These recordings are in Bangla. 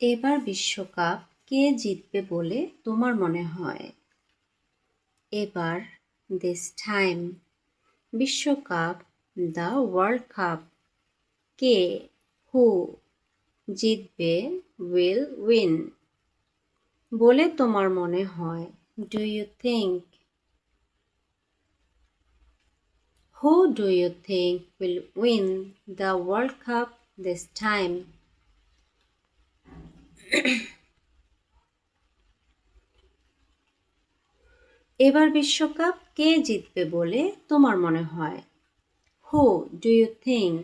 এবার বিশ্বকাপ কে জিতবে বলে তোমার মনে হয়? এবার দিস টাইম বিশ্বকাপ দ্য ওয়ার্ল্ড কাপ কে হু জিতবে উইল উইন বলে তোমার মনে হয়? Do you think? Who do you think will win the world cup this time? এবার বিশ্বকাপ কে জিতবে বলে তোমার মনে হয়? Who do you think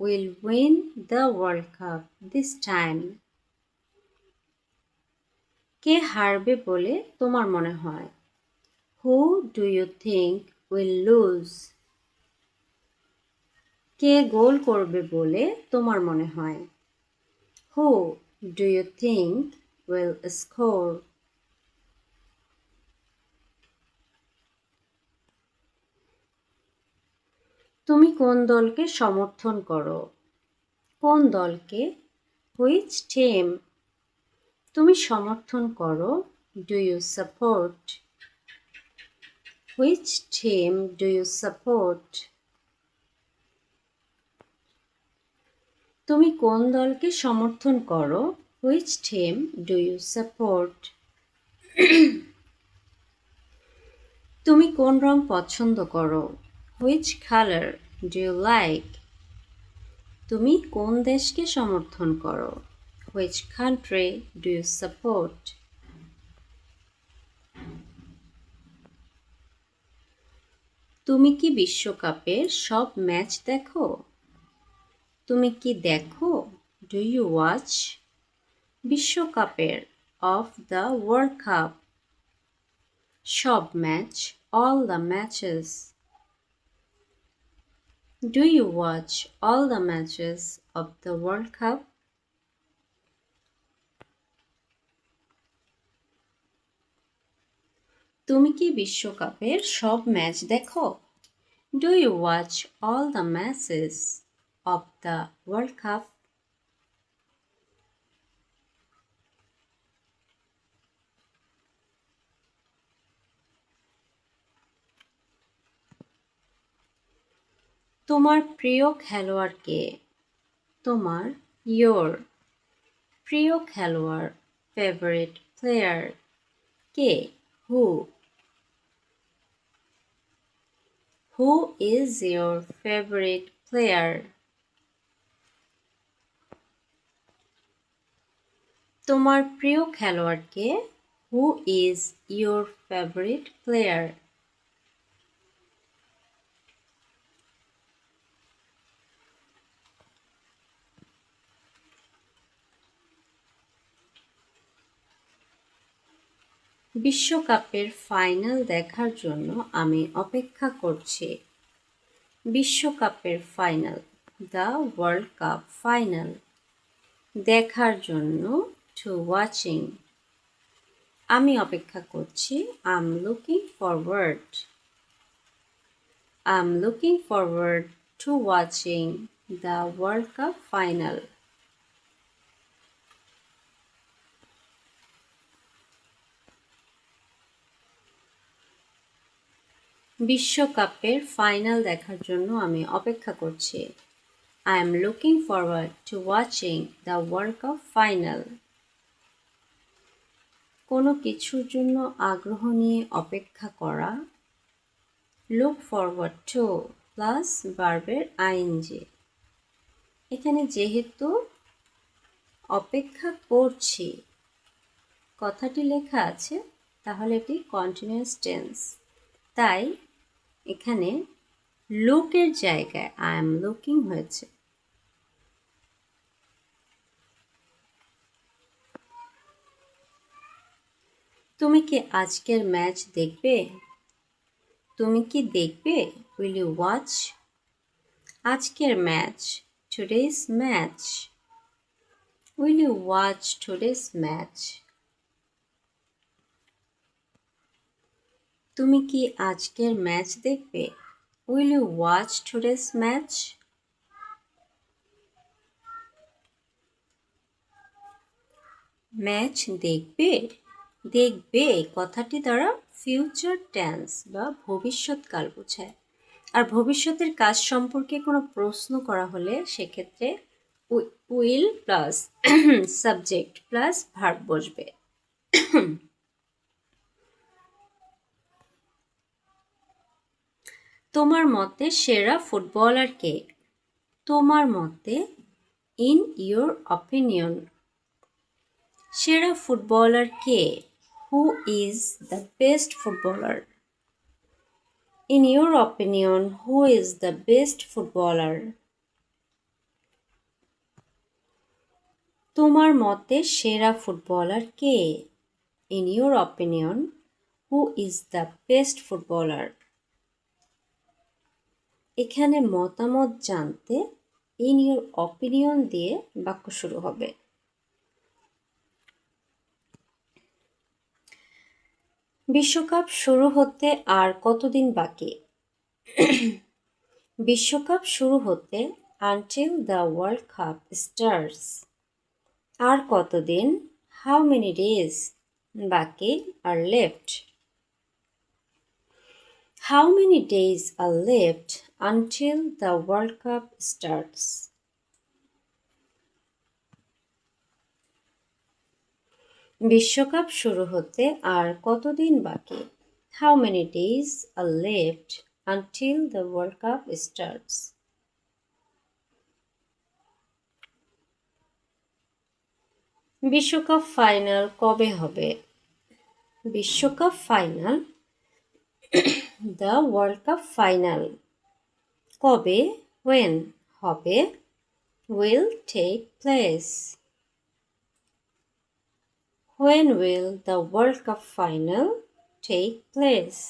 will win the World Cup this time? কে হারবে বলে তোমার মনে হয়? Who do you think will lose? কে গোল করবে বলে তোমার মনে হয়? Who do you think will score? তুমি কোন দলকে সমর্থন করো? কোন দলকে? Which team? তুমি সমর্থন করো? Do you support? Which team do you support? তুমি কোন দলকে সমর্থন করো? Which team do you support? তুমি কোন রং পছন্দ করো? Which color do you like? তুমি কোন দেশকে সমর্থন করো? Which country do you support? তুমি কি বিশ্বকাপের সব ম্যাচ দেখো? তুমি কি দেখো? Do you watch? বিশ্বকাপের of the World Cup সব match all the matches. Do you watch all the matches of the World Cup? তুমি কি বিশ্বকাপের সব ম্যাচ দেখো? Do you watch all the matches of the World Cup? তোমার প্রিয় খেলোয়াড় কে? তোমার your প্রিয় খেলোয়াড় favorite player K? Who is your favorite player? তোমার প্রিয় খেলোয়াড় কে? Who is your favorite player? বিশ্বকাপের ফাইনাল দেখার জন্য আমি অপেক্ষা করছি। বিশ্বকাপের final the world cup final দেখার জন্য টু ওয়াচিং আমি অপেক্ষা করছি। I am looking forward to watching the world cup final. বিশ্বকাপের ফাইনাল দেখার জন্য আমি অপেক্ষা করছি। I am looking forward to watching the World Cup final. কোনো কিছুর জন্য আগ্রহ নিয়ে অপেক্ষা করা look forward to প্লাস ভার্বের ing। এখানে যেহেতু অপেক্ষা করছি কথাটি লেখা আছে তাহলে এটি কন্টিনিউয়াস টেন্স, তাই এখানে লুকের জায়গায় আই এম লুকিং হয়েছে। তুমি কি আজকের ম্যাচ দেখবে? তুমি কি দেখবে? Will you watch? আজকের match today's match. Will you watch today's match? তুমি কি আজকের ম্যাচ দেখবে? Will you watch today's match? Match দেখবে? দেখবে কথাটি দ্বারা ফিউচার টেন্স বা ভবিষ্যৎকাল বোঝায়। আর ভবিষ্যতের কাজ সম্পর্কে কোনো প্রশ্ন করা হলে সেক্ষেত্রে will plus subject plus verb বসবে। তোমার মতে সেরা ফুটবলার কে? তোমার মতে, ইন ইউর অপিনিয়ন। সেরা footballer K? Who is the best footballer? In your opinion, who is the best footballer? তোমার মতে সেরা footballer K? In your opinion, who is the best footballer? এখানে মতামত জানতে ইন ইউর অপিনিয়ন দিয়ে বাক্য শুরু হবে। বিশ্বকাপ শুরু হতে আর কতদিন বাকি? বিশ্বকাপ শুরু হতে until the world cup starts. আর কতদিন? হাউ মেনি ডেজ বাকি are left? How many days are left until the world cup starts? বিশ্বকাপ শুরু হতে আর কতদিন বাকি? How many days are left until the world cup starts? বিশ্বকাপ ফাইনাল কবে হবে? বিশ্বকাপ final, the world cup final কবে, when হবে, will take place? When will the World Cup final take place?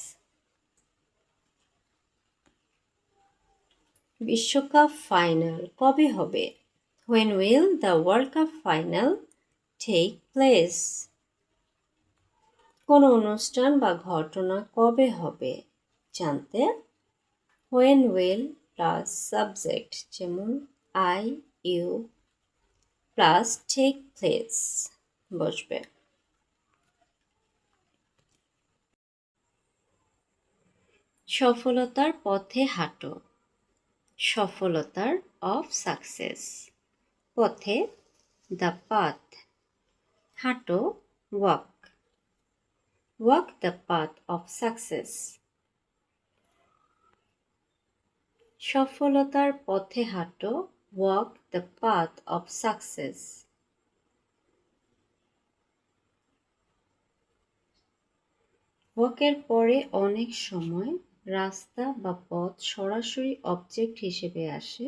বিশ্বকাপ ফাইনাল কবে হবে? When will the World Cup final take place? কোনো অনুষ্ঠান বা ঘটনা কবে হবে জানতে when will প্লাস সাবজেক্ট যেমন I, you plus take place বসবে। সফলতার পথে হাঁটো। সফলতার অফ সাকসেস। পথে দ্য পাথ। হাঁটো walk. Walk the path of success. সফলতার পথে হাঁটো walk the path of success. ওয়াকের পরে অনেক সময় রাস্তা বা পথ সরাসরি অবজেক্ট হিসেবে আসে,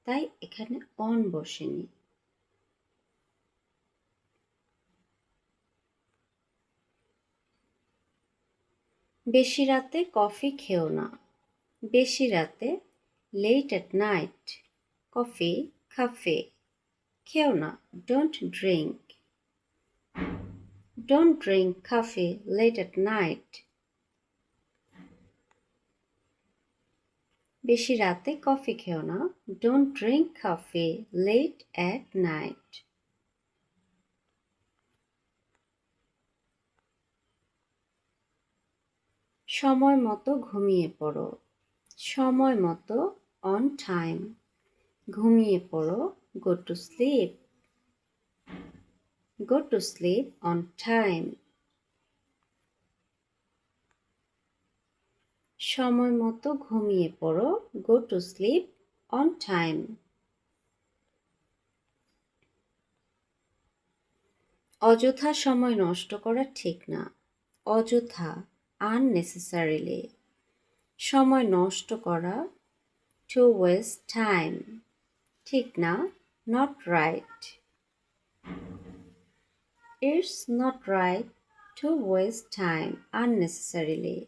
তাই এখানে অন বসেনি। বেশি রাতে কফি খেও না। বেশি রাতে লেট অ্যাট নাইট কফি কাফে খেও না don't drink. Don't drink coffee late at night. বেশি রাতে কফি খেও না don't drink coffee late at night. সময় মতো ঘুমিয়ে পড়ো। সময় মতো অন টাইম। ঘুমিয়ে পড়ো go to sleep. Go to sleep on time. সময় মতো ঘুমিয়ে পড়ো go to sleep on time. অযথা সময় নষ্ট করা ঠিক না। অযথা আননেসেসারিলি। সময় নষ্ট করা টু ওয়েস্ট টাইম। ঠিক না not right. It's not right two waste time unnecessarily.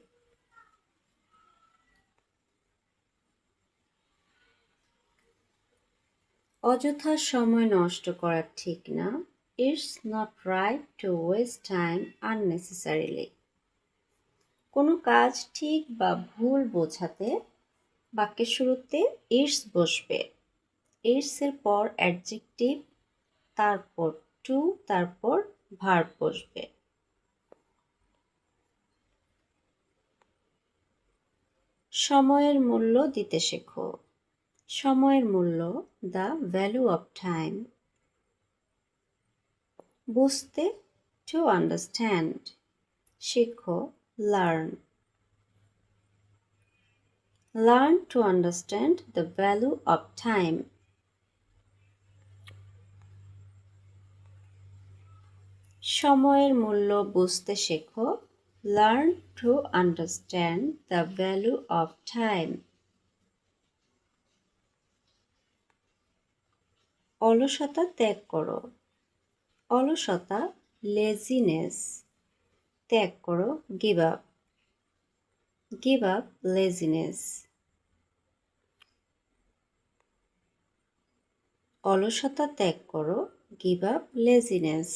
অযথা সময় নষ্ট করা ঠিক না। It's not right two waste time unnecessarily. কোনো কাজ ঠিক বা ভুল বোঝাতে বাক্যের শুরুতে ইটস বসবে। ইটস এর পর অ্যাডজেক্টিভ, তারপর টু তারপর ভার্ব বসবে। সময়ের মূল্য দিতে শেখো। সময়ের মূল্য, দ্য ভ্যালু অফ টাইম। বুঝতে, টু আন্ডারস্ট্যান্ড। শেখো, learn. Learn to understand the value of time. সময়ের মূল্য বুঝতে শেখো, learn to understand the value of time. অলসতা ত্যাগ করো। অলসতা, লেজিনেস। ত্যাগ করো, give up. Give up laziness. অলসতা ত্যাগ করো, গিভ আপ লেজিনেস।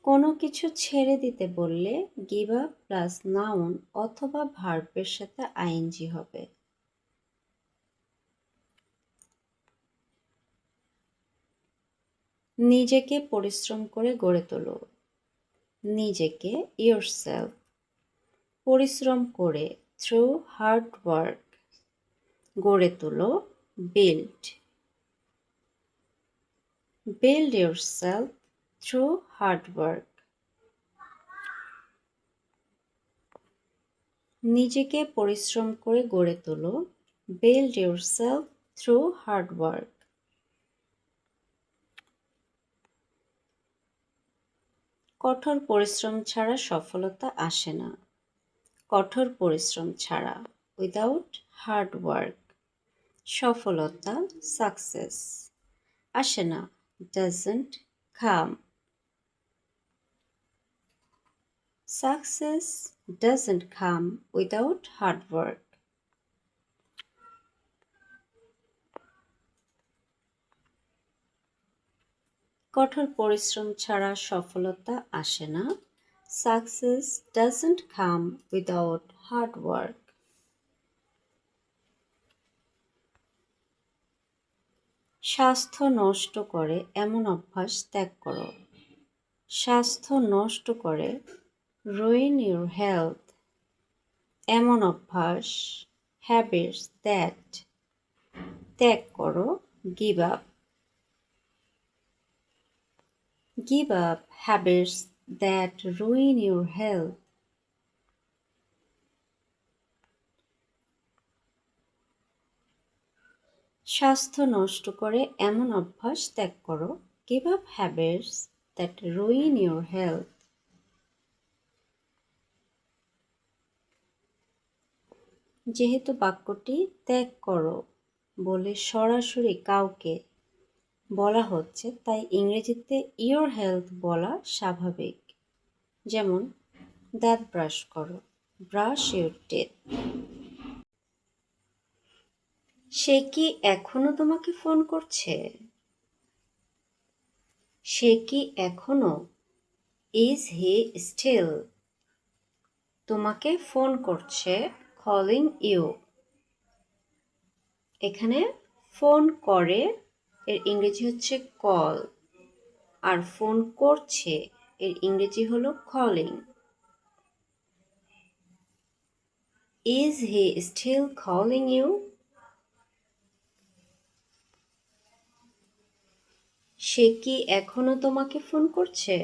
কোনো কিছু ছেড়ে দিতে বললে গিভ আপ প্লাস নাউন অথবা ভার্বের সাথে আইএনজি হবে। নিজেকে পরিশ্রম করে গড়ে তোলো। নিজেকে, yourself। পরিশ্রম করে, থ্রু হার্ড ওয়ার্ক। গড়ে তোলো, build. Build yourself through hard work. নিজেকে পরিশ্রম করে গড়ে তোলো, build yourself through hard work. কঠোর পরিশ্রম ছাড়া সফলতা আসে না। কঠোর পরিশ্রম ছাড়া, উইদাউট হার্ড ওয়ার্ক, সফলতা, সাকসেস, আসে না, doesn't come. Success doesn't come without hard work. কঠোর পরিশ্রম ছাড়া সফলতা আসে না। Success doesn't come without hard work. স্বাস্থ্য নষ্ট করে এমন অভ্যাস ত্যাগ করো। স্বাস্থ্য নষ্ট করে, রুইন ইউর হেলথ। এমন অভ্যাস, হ্যাবিটস দ্যাট। ত্যাগ করো, give up. Give up habits that ruin your health. স্বাস্থ্য নষ্ট করে এমন অভ্যাস ত্যাগ করো, give up habits that ruin your health. যেহেতু বাক্যটি ত্যাগ করো বলে সরাসরি কাউকে বলা হচ্ছে, তাই ইংরেজিতে ইওর হেলথ বলা স্বাভাবিক। যেমন, দাঁত ব্রাশ করো, ব্রাশ ইউর টিথ। সে কি এখনো তোমাকে ফোন করছে? সে কি এখনো, ইজ হি স্টিল তোমাকে ফোন করছে, কলিং ইউ। এখানে ফোন করে এর ইংরেজি হচ্ছে কল, আর ফোন করছে এর ইংরেজি হলো calling. Is he still calling you? সে কি এখনো তোমাকে ফোন করছে?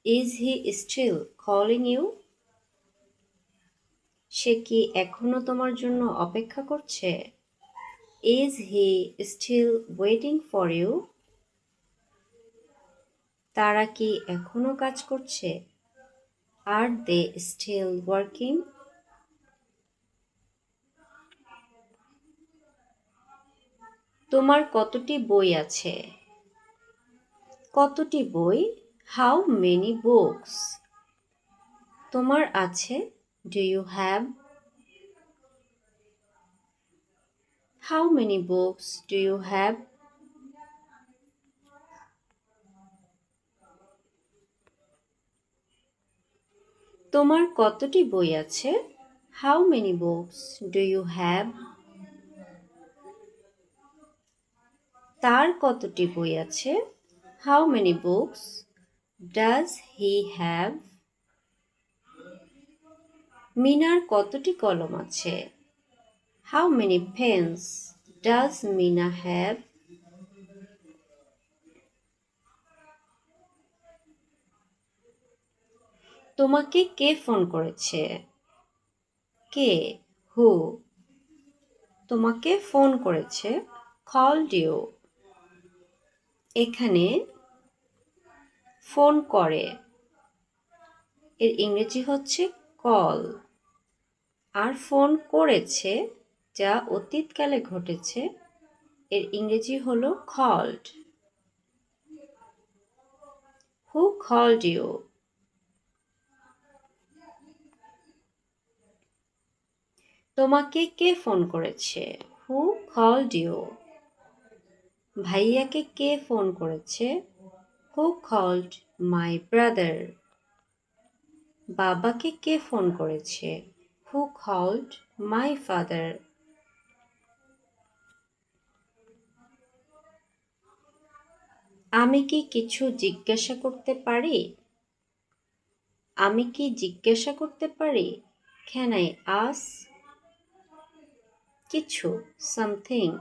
Is he still calling you? সে কি এখনো তোমার জন্য অপেক্ষা করছে? Is he still waiting for you? তারা কি এখনো কাজ করছে? Are they still working? তোমার কতটি বই আছে? কতটি বই, হাউ মেনি বুকস? তোমার আছে, do you have? How many books do you have? তোমার কতটি বই আছে? How many books do you have? তার কতটি বই আছে? How many books does he have? মিনার কতটি কলম আছে? How many pens does Mina have? তোমাকে কে ফোন করেছে? কে? Who? তোমাকে ফোন করেছে? Called you. এখানে ফোন করে এর ইংরেজি হচ্ছে কল, আর ফোন করেছে যা অতীতকালে ঘটেছে এর ইংরেজি হলো called. Who called you? তোমাকে কে ফোন করেছে? Who called you? ভাইয়াকে কে ফোন করেছে? Who called my brother? বাবাকে কে ফোন করেছে? Who called my father? আমি কি কিছু জিজ্ঞাসা করতে পারি? আমি কি জিজ্ঞাসা করতে পারি? Can I ask? কিছু, something.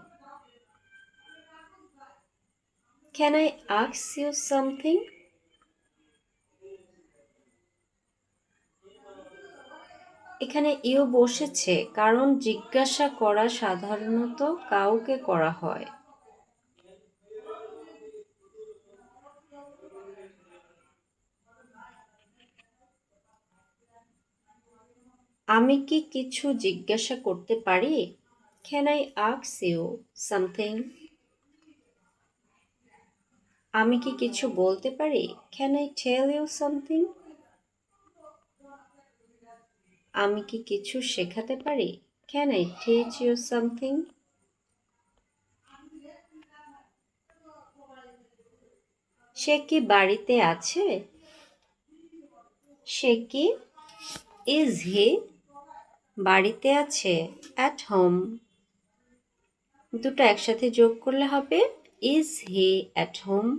Can I ask you something? এখানে ইউ বসেছে কারণ জিজ্ঞাসা করা সাধারণত কাউকে করা হয়। আমি কি কিছু জিজ্ঞাসা করতে পারি? Can I ask you something? আমি কি কিছু বলতে পারি? Can I tell you something? আমি কি কিছু শেখাতে পারি? Can I teach you something? সে কি বাড়িতে আছে? সে কি? Is he? বাড়িতে আছে, at home. দুটো একসাথে যোগ করলে হবে is he at home?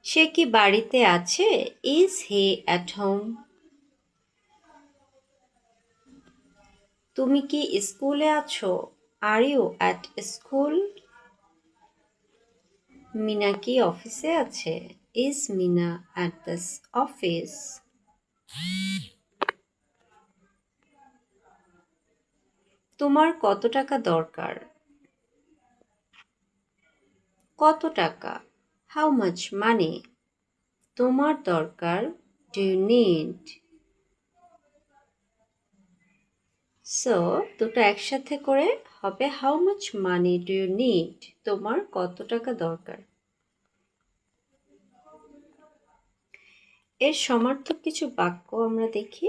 সে কি বাড়িতে আছে? Is he at home? তুমি কি স্কুলে আছো? Are you at school? Mina কি অফিসে আছে? Is Mina at the office? তোমার কত টাকা দরকার? কত টাকা? How much money? তোমার দরকার, do you need? So দুটো একসাথে করে হবে how much money do you need? তোমার কত টাকা দরকার? এর সমার্থক কিছু বাক্য আমরা দেখি।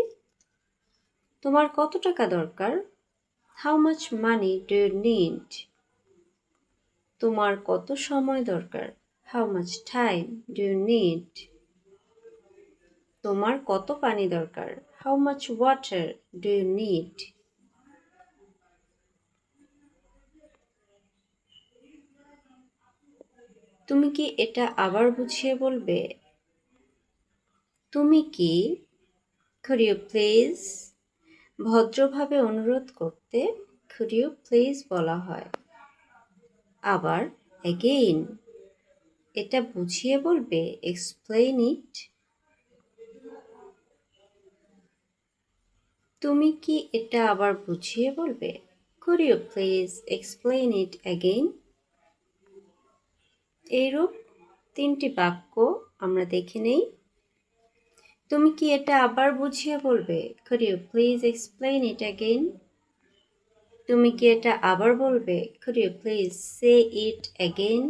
তোমার কত টাকা দরকার? How much money do you need? তোমার কত সময় দরকার? How much time do you need? তোমার কত পানি দরকার? How much water do you need? তুমি কি এটা আবার বুঝিয়ে বলবে? তুমি কি? Could you please? ভদ্রভাবে অনুরোধ করতে could you please বলা হয়। আবার again, এটা বুঝিয়ে বলবে explain it. তুমি কি এটা আবার বুঝিয়ে বলবে? Could you please explain it again? এইরূপ তিনটি বাক্য আমরা দেখে নেই। তুমি কি এটা আবার বুঝিয়ে বলবে? Could you please explain it again? তুমি কি এটা আবার বলবে? Could you please say it again?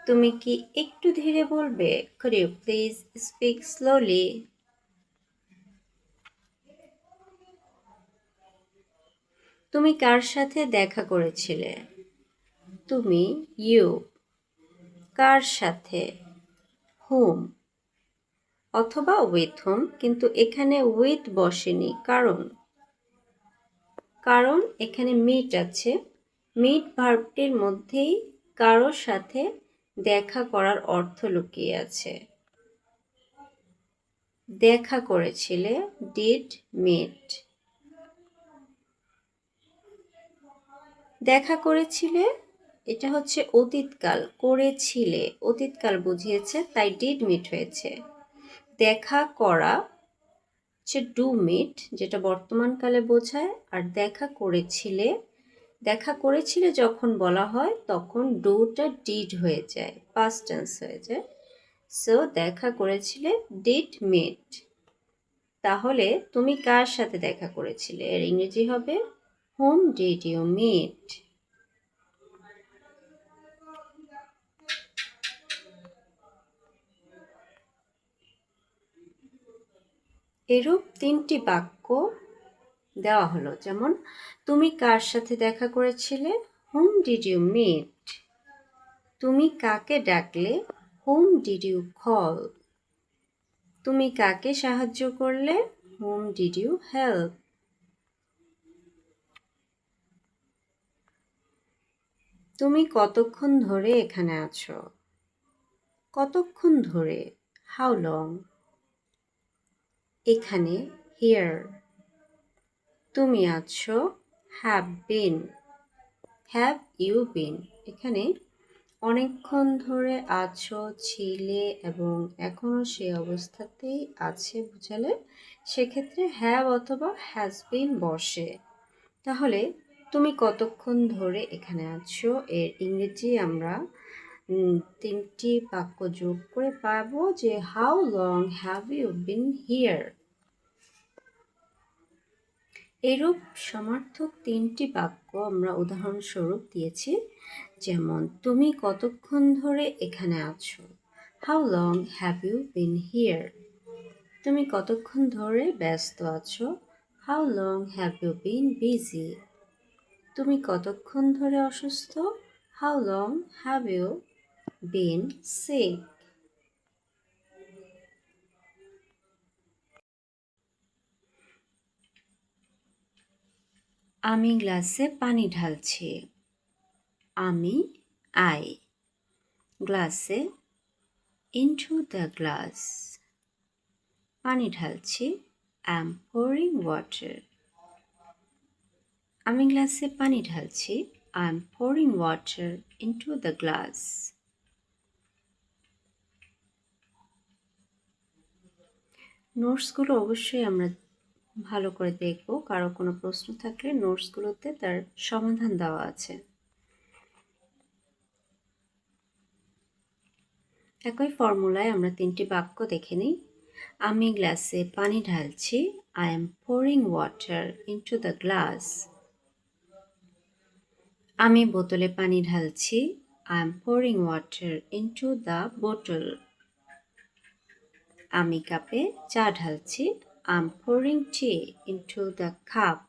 তুমি কি একটু ধীরে বলবে? Could you please speak slowly? তুমি কার সাথে দেখা করেছিলে? তুমি, you. কার সাথে? whom. অথবা with whom, কিন্তু এখানে with বসেনি কারণ কারণ এখানে মিট আছে। মিট ভার্বটির মধ্যেই কারোর সাথে দেখা করার অর্থ লুকিয়ে আছে। দেখা করেছিলে, ডিড মিট। দেখা করেছিলে, এটা হচ্ছে অতীতকাল, করেছিলে অতীতকাল বুঝিয়েছে, তাই ডিড মিট হয়েছে। দেখা করা হচ্ছে ডু মিট, যেটা বর্তমানকালে বোঝায়। আর দেখা করেছিলে যখন বলা হয় তখন ডুটা ডিড হয়ে যায়, পাস্ট টেন্স হয়ে যায়। সো দেখা করেছিলে, ডিড মিট। তাহলে তুমি কার সাথে দেখা করেছিলে, এর ইংরেজি হবে whom did you meet? এরূপ 3টি বাক্য দেওয়া হলো, যেমন তুমি কার সাথে দেখা করেছিলে, whom did you meet? তুমি কাকে ডাকলে, whom did you call? তুমি কাকে সাহায্য করলে, whom did you help? তুমি কতক্ষণ ধরে এখানে আছো, কতক্ষণ ধরে, how long? এখানে, here. তুমি আছো, have been, have you been? এখানে অনেকক্ষণ ধরে আছো, ছিলে এবং এখনো সেই অবস্থাতেই আছে বুঝালে সেক্ষেত্রে হ্যাভ অথবা হ্যাজ বিন বসে। তাহলে তুমি কতক্ষণ ধরে এখানে আছো, এর ইংরেজি আমরা 3টি বাক্য যোগ করে পাবো যে how long have you been here. এরূপ সমার্থক 3টি বাক্য আমরা উদাহরণস্বরূপ দিয়েছি, যেমন তুমি কতক্ষণ ধরে এখানে আছো, how long have you been here. তুমি কতক্ষণ ধরে ব্যস্ত আছো, how long have you been busy. তুমি কতক্ষণ ধরে অসুস্থ, how long have you been sick. আমি গ্লাসে পানি ঢালছি, আমি আই, গ্লাসে into the glass, পানি ঢালছি, am pouring water। আমি গ্লাসে পানি ঢালছি, am pouring water into the glass। নোটসগুলো অবশ্যই আমরা ভালো করে দেখব, কারো কোনো প্রশ্ন থাকলে নোটসগুলোতে তার সমাধান দেওয়া আছে। একই ফর্মুলায় আমরা 3টি বাক্য দেখে নিই। আমি গ্লাসে পানি ঢালছি, I am pouring water into the glass। আমি বোতলে পানি ঢালছি, I am pouring water into the bottle। আমি কাপে চা ঢালছি, I am pouring tea into the cup।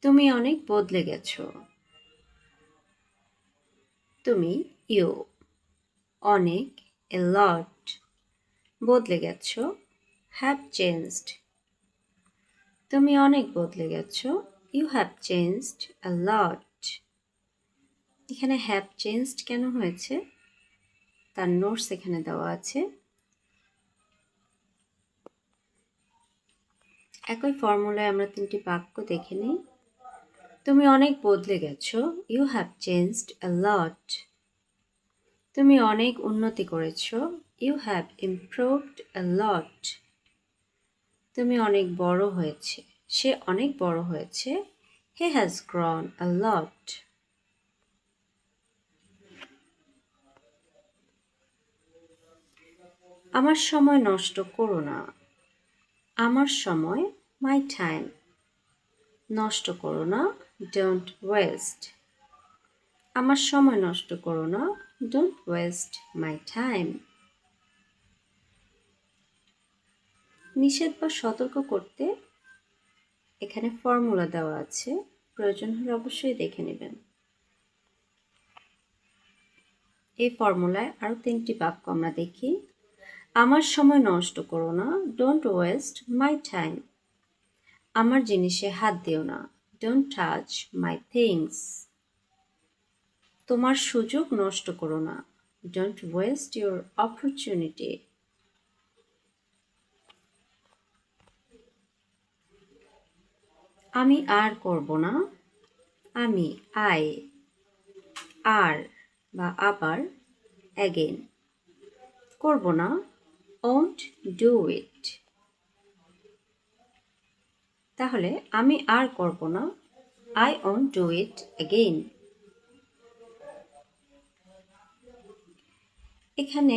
তুমি অনেক বদলে গেছো, তুমি ইউ, অনেক a lot, বদলে গেছো have changed। তুমি অনেক বদলে গেছো, you have changed a lot। এখানে have changed কেন হয়েছে তার নোটস এখানে দেওয়া আছে। একই ফর্মুলায় আমরা 3টি বাক্য দেখে নিই। তুমি অনেক বদলে গেছো, you have changed a lot। তুমি অনেক উন্নতি করেছো, you have improved a lot। তুমি অনেক বড় হয়েছে, সে অনেক বড় হয়েছে, he has grown a lot। আমার সময় নষ্ট করো না, আমার সময় my time, নষ্ট করো না don't waste। আমার সময় নষ্ট করো না don't waste my time। নিষেধ বা সতর্ক করতে এখানে ফর্মুলা দেওয়া আছে, প্রয়োজন হলে অবশ্যই দেখে নেবেন। এই ফর্মুলায় আরও 3টি বাক্য আমরা দেখি। আমার সময় নষ্ট করো না, ডোন্ট ওয়েস্ট মাই টাইম। আমার জিনিসে হাত দিও না, ডোন্ট টাচ মাই থিংস। তোমার সুযোগ নষ্ট করো না, ডোন্ট ওয়েস্ট ইউর অপরচুনিটি। আমি আর করব না, আমি আই, আর বা আবার, অ্যাগেন। করব না, ওন্ট ডু ইট। তাহলে আমি আর করব না, I won't do it again. এখানে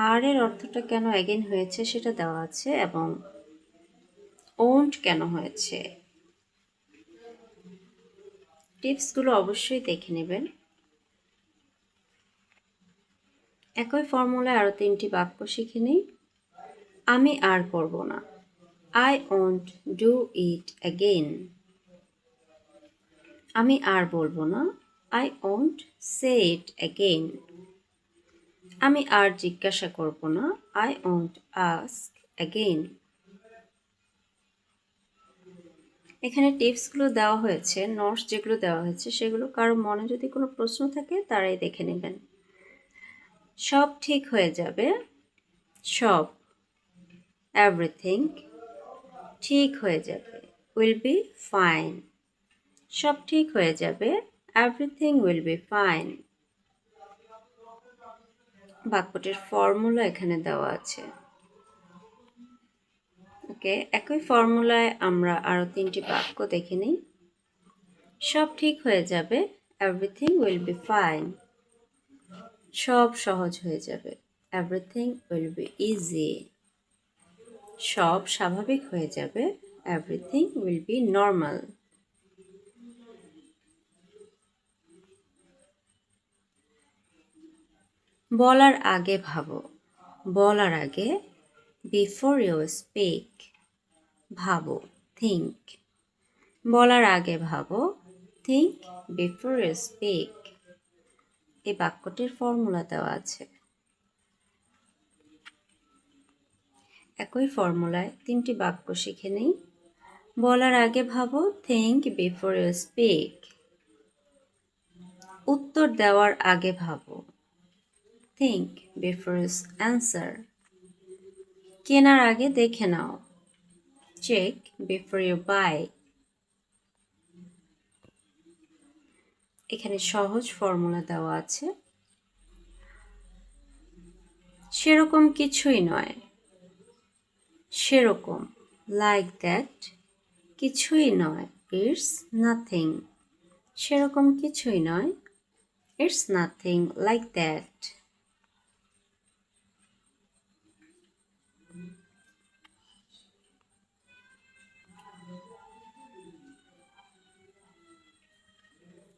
আর এর অর্থটা কেন অ্যাগেন হয়েছে সেটা দেওয়া আছে এবং ওন্ট কেন হয়েছে। টিপসগুলো অবশ্যই দেখে নেবেন। একই ফর্মুলায় আরও 3টি বাক্য শিখে নিই। আমি আর করব না, I won't do it again. আমি আর বলবো না, I won't say it again. আমি আর জিজ্ঞাসা করব না, আই ওন্ট আস্ক অ্যাগেইন। এখানে টিপসগুলো দেওয়া হয়েছে, নোটস যেগুলো দেওয়া হয়েছে সেগুলো কারো মনে যদি কোনো প্রশ্ন থাকে তারাই দেখে নেবেন। সব ঠিক হয়ে যাবে, সব, এভরিথিং, ঠিক হয়ে যাবে, উইল বি ফাইন। সব ঠিক হয়ে যাবে, এভরিথিং উইল বি ফাইন। বাক্যটির ফর্মুলা এখানে দেওয়া আছে। ওকে, একই ফর্মুলায় আমরা আরও 3টি বাক্য দেখে নিই। সব ঠিক হয়ে যাবে, এভরিথিং উইল বি ফাইন। সব সহজ হয়ে যাবে, এভরিথিং উইল বি ইজি। সব স্বাভাবিক হয়ে যাবে, এভরিথিং উইল বি নর্মাল। বলার আগে ভাবো, বলার আগে, বিফোর ইউ স্পিক, ভাবো, থিঙ্ক। বলার আগে ভাবো, থিঙ্ক বিফোর ইউ স্পিক। এই বাক্যটির ফর্মুলা দেওয়া আছে। একই ফর্মুলায় 3টি বাক্য শিখে নেই। বলার আগে ভাবো, থিঙ্ক বিফোর ইউ স্পিক। উত্তর দেওয়ার আগে ভাবো, থিঙ্ক বিফোর ইউ অ্যান্সার। কেনার আগে দেখে নাও, চেক বিফোর ইউ বাই। এখানে সহজ ফর্মুলা দেওয়া আছে। সেরকম কিছুই নয়, সেরকম, লাইক দ্যাট, কিছুই নয়, ইটস নাথিং। সেরকম কিছুই নয়, ইটস নাথিং লাইক দ্যাট।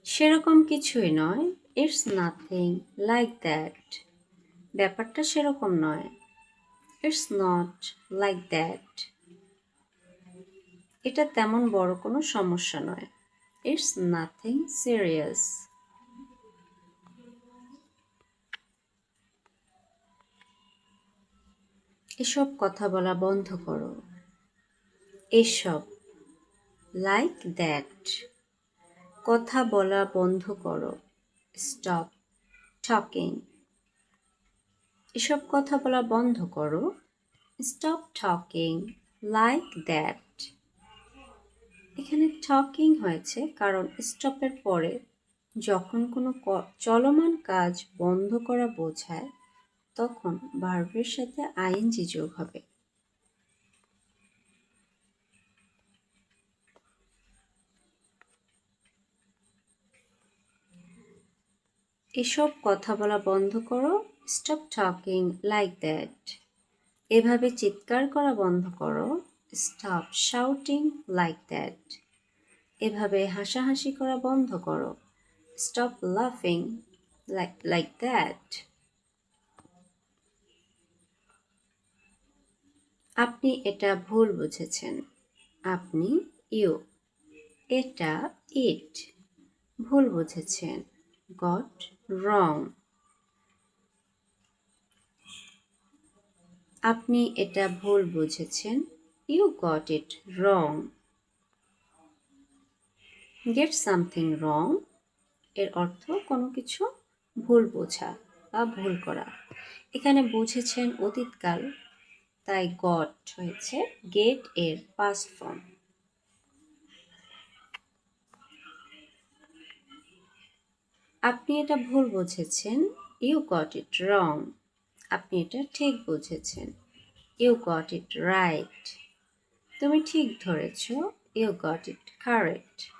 সেরকম কিছুই নয়, ইটস নাথিং লাইক দ্যাট। ব্যাপারটা সেরকম নয়, ইটস নট লাইক দ্যাট। এটা তেমন বড় কোনো সমস্যা নয়, ইটস নাথিং সিরিয়াস। এসব কথা বলা বন্ধ করো, এসব, লাইক দ্যাট। কথা বলা বন্ধ করো, স্টপ টকিং। এসব কথা বলা বন্ধ করো, স্টপ টকিং লাইক দ্যাট। এখানে টকিং হয়েছে কারণ স্টপের পরে যখন কোনো চলমান কাজ বন্ধ করা বোঝায় তখন ভার্বের সাথে আইএনজি যোগ হবে। এসব কথা বলা বন্ধ করো, স্টপ টকিং লাইক দ্যাট। এভাবে চিৎকার করা বন্ধ করো, স্টপ শাউটিং লাইক দ্যাট। এভাবে হাসাহাসি করা বন্ধ করো, স্টপ লাফিং লাইক দ্যাট। আপনি এটা ভুল বুঝেছেন, আপনি, ইউ। এটা, ইট, ভুল বুঝেছেন, গট রং। আপনি এটা ভুল বুঝেছেন। You got it wrong. Get something wrong এর অর্থ কোনো কিছু ভুল বোঝা বা ভুল করা। এখানে বুঝেছেন অতীতকাল, তাই গট হয়েছে গেট এর পাস্ট ফর্ম। আপনি এটা ভুল বুঝেছেন। You got it wrong. আপনি এটা ঠিক বুঝেছেন। You got it right. তুমি ঠিক ধরেছ। You got it correct.